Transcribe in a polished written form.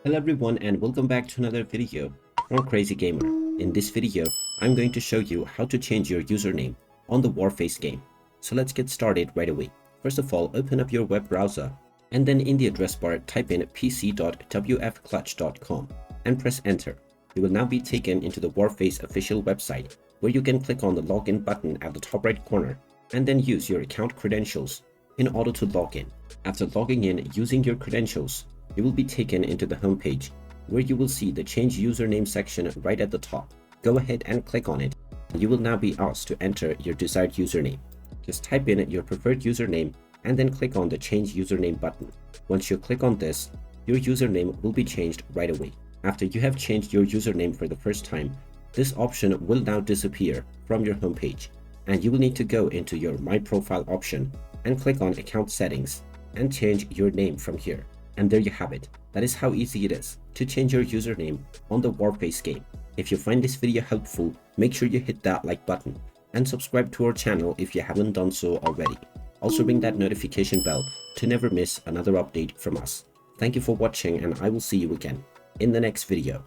Hello everyone and welcome back to another video from Crazy Gamer. In this video, I'm going to show you how to change your username on the Warface game. So let's get started right away. First of all, open up your web browser and then in the address bar type in pc.wfclutch.com and press enter. You will now be taken into the Warface official website where you can click on the login button at the top right corner and then use your account credentials in order to log in. After logging in using your credentials, you will be taken into the home page where you will see the change username section right at the top. Go ahead and click on it. You will now be asked to enter your desired username. Just type in your preferred username and then click on the change username button. Once you click on this, your username will be changed right away. After you have changed your username for the first time, this option will now disappear from your home page and you will need to go into your My Profile option and click on Account Settings and change your name from here. And there you have it. That is how easy it is to change your username on the Warface game. If you find this video helpful, make sure you hit that like button and subscribe to our channel if you haven't done so already. Also ring that notification bell to never miss another update from us. Thank you for watching and I will see you again in the next video.